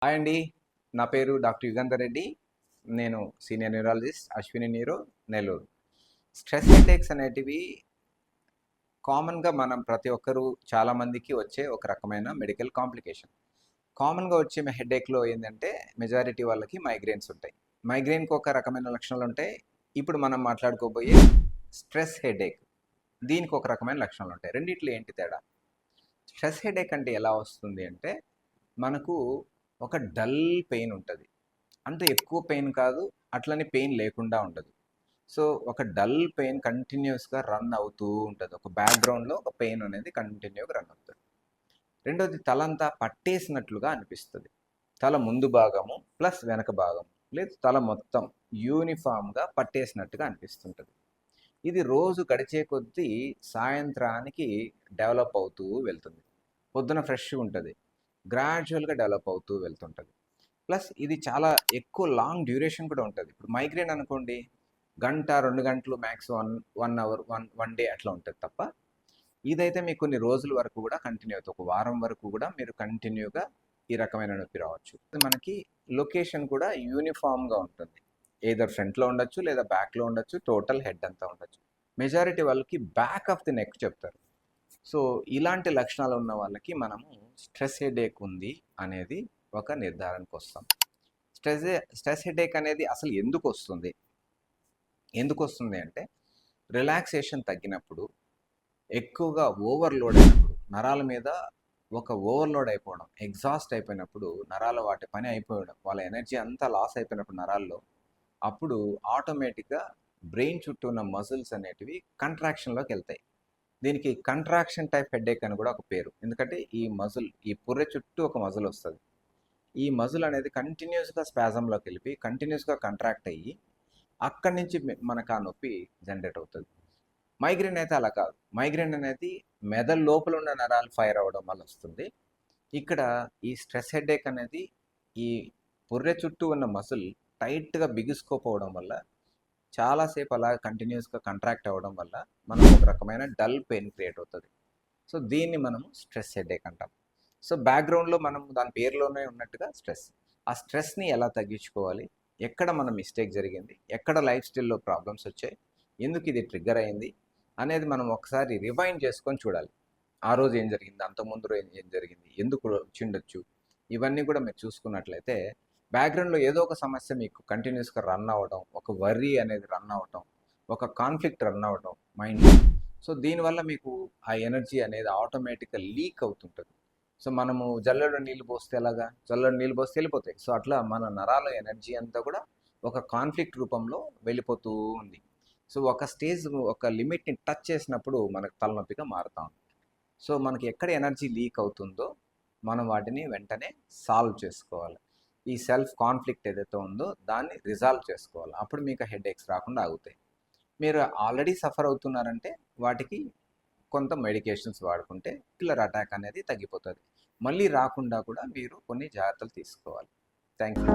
Hi అండి. నా పేరు డాక్టర్ యుగంధర్ రెడ్డి. నేను senior neurologist Ashwini neuro, Nellore. Stress headaches అనేటివి కామన్‌గా మనం ప్రతి ఒక్కరు చాలామందికి వచ్చే ఒక రకమైన మెడికల్ కాంప్లికేషన్. కామన్‌గా వచ్చే హెడేక్‌లో ఏందంటే మెజారిటీ వాళ్ళకి మైగ్రేన్స్ ఉంటాయి. మైగ్రేన్‌కి ఒక రకమైన లక్షణాలుంటాయి. ఇప్పుడు మనం మాట్లాడుకోబోయే స్ట్రెస్ హెడేక్ దీనికి ఒక రకమైన లక్షణాలుంటాయి. రెండిట్లో ఏంటి తేడా? స్ట్రెస్ హెడేక్ అంటే ఎలా వస్తుంది అంటే మనకు ఒక డల్ పెయిన్ ఉంటుంది. అంటే ఎక్కువ పెయిన్ కాదు, అట్లని పెయిన్ లేకుండా ఉండదు. సో ఒక డల్ పెయిన్ కంటిన్యూస్గా రన్ అవుతూ ఉంటుంది. ఒక బ్యాక్గ్రౌండ్లో ఒక పెయిన్ అనేది కంటిన్యూగా రన్ అవుతుంది. రెండోది తలంతా పట్టేసినట్లుగా అనిపిస్తుంది. తల ముందు భాగము ప్లస్ వెనక భాగం లేదు తల మొత్తం యూనిఫామ్గా పట్టేసినట్టుగా అనిపిస్తుంటుంది. ఇది రోజు గడిచే కొద్దీ సాయంత్రానికి డెవలప్ అవుతూ వెళ్తుంది. పొద్దున ఫ్రెష్గా ఉంటుంది, గ్రాడ్యువల్గా డెవలప్ అవుతూ వెళ్తుంటుంది. ప్లస్ ఇది చాలా ఎక్కువ లాంగ్ డ్యూరేషన్ కూడా ఉంటుంది. ఇప్పుడు మైగ్రేన్ అనుకోండి, గంట 2 గంటలు మ్యాక్స్ 1 అవర్ 1 డే అట్లా ఉంటుంది తప్ప, ఇదైతే మీకు కొన్ని రోజుల వరకు కూడా కంటిన్యూ అవుతుంది. ఒక వారం వరకు కూడా మీరు కంటిన్యూగా ఈ రకమైన నొప్పి రావచ్చు. మనకి లొకేషన్ కూడా యూనిఫామ్గా ఉంటుంది. ఏదర్ ఫ్రంట్లో ఉండొచ్చు లేదా బ్యాక్లో ఉండొచ్చు, టోటల్ హెడ్ అంతా ఉండొచ్చు. మెజారిటీ వాళ్ళకి బ్యాక్ ఆఫ్ ది నెక్ చెప్తారు. సో ఇలాంటి లక్షణాలు ఉన్న వాళ్ళకి మనము స్ట్రెస్ హెడేక్ ఉంది అనేది ఒక నిర్ధారణకు వస్తాం. స్ట్రెస్ హెడేక్ అనేది అసలు ఎందుకు వస్తుంది? ఎందుకు వస్తుంది అంటే రిలాక్సేషన్ తగ్గినప్పుడు, ఎక్కువగా ఓవర్లోడ్ అయినప్పుడు, నరాల మీద ఒక ఓవర్లోడ్ అయిపోవడం, ఎగ్జాస్ట్ అయిపోయినప్పుడు, నరాలు వాటి పని అయిపోవడం, వాళ్ళ ఎనర్జీ అంతా లాస్ అయిపోయినప్పుడు నరాల్లో, అప్పుడు ఆటోమేటిక్గా బ్రెయిన్ చుట్టూ ఉన్న మజిల్స్ అనేటివి కంట్రాక్షన్లోకి వెళ్తాయి. దీనికి కంట్రాక్షన్ టైప్ హెడేక్ అని కూడా ఒక పేరు. ఎందుకంటే ఈ పుర్రె చుట్టూ ఒక మజిల్ వస్తుంది. ఈ మజిల్ అనేది కంటిన్యూస్గా స్పాజంలోకి వెళ్ళి కంటిన్యూస్గా కంట్రాక్ట్ అయ్యి అక్కడి నుంచి మనకు ఆ నొప్పి జనరేట్ అవుతుంది. మైగ్రేన్ అయితే అలా కాదు. మైగ్రేన్ అనేది మెదడు లోపల ఉన్న నరాలు ఫైర్ అవ్వడం వల్ల వస్తుంది. ఇక్కడ ఈ స్ట్రెస్ హెడేక్ అనేది ఈ పుర్రె చుట్టూ ఉన్న మజిల్ టైట్గా బిగుసుకోపోవడం వల్ల, చాలాసేపు అలా కంటిన్యూస్గా కంట్రాక్ట్ అవ్వడం వల్ల మనకు ఒక రకమైన డల్ పెయిన్ క్రియేట్ అవుతుంది. సో దీన్ని మనము స్ట్రెస్ హెడేక్ అంటాం. సో బ్యాక్గ్రౌండ్లో మనం దాని పేరులోనే ఉన్నట్టుగా స్ట్రెస్. ఆ స్ట్రెస్ని ఎలా తగ్గించుకోవాలి, ఎక్కడ మన మిస్టేక్ జరిగింది, ఎక్కడ లైఫ్ స్టైల్లో ప్రాబ్లమ్స్ వచ్చాయి, ఎందుకు ఇది ట్రిగ్గర్ అయింది అనేది మనం ఒకసారి రివైండ్ చేసుకొని చూడాలి. ఆ రోజు ఏం జరిగింది, అంతకుముందు రోజు ఏం జరిగింది, ఎందుకు వచ్చిండొచ్చు, ఇవన్నీ కూడా మీరు చూసుకున్నట్లయితే బ్యాక్గ్రౌండ్లో ఏదో ఒక సమస్య మీకు కంటిన్యూస్గా రన్ అవ్వడం, ఒక వర్రీ అనేది రన్ అవ్వటం, ఒక కాన్ఫ్లిక్ట్ రన్ అవ్వటం మైండ్. సో దీనివల్ల మీకు ఆ ఎనర్జీ అనేది ఆటోమేటిక్గా లీక్ అవుతుంటుంది. సో మనము జల్లెడలో నీళ్ళు పోస్తే ఎలాగా, జల్లెడ నీళ్ళు పోస్తే వెళ్ళిపోతాయి. సో అట్లా మన నరాల ఎనర్జీ అంతా కూడా ఒక కాన్ఫ్లిక్ట్ రూపంలో వెళ్ళిపోతూ ఉంది. సో ఒక స్టేజ్, ఒక లిమిట్ని టచ్ చేసినప్పుడు మనకు తలనొప్పిగా మారుతూ ఉంది. సో మనకి ఎక్కడ ఎనర్జీ లీక్ అవుతుందో మనం వాటిని వెంటనే సాల్వ్ చేసుకోవాలి. ఈ సెల్ఫ్ కాన్ఫ్లిక్ట్ ఏదైతే ఉందో దాన్ని రిజాల్వ్ చేసుకోవాలి. అప్పుడు మీకు హెడేక్స్ రాకుండా ఆగుతాయి. మీరు ఆల్రెడీ సఫర్ అవుతున్నారంటే వాటికి కొంత మెడికేషన్స్ వాడుకుంటే కిల్లర్ అటాక్ అనేది తగ్గిపోతుంది. మళ్ళీ రాకుండా కూడా మీరు కొన్ని జాగ్రత్తలు తీసుకోవాలి. Thank you.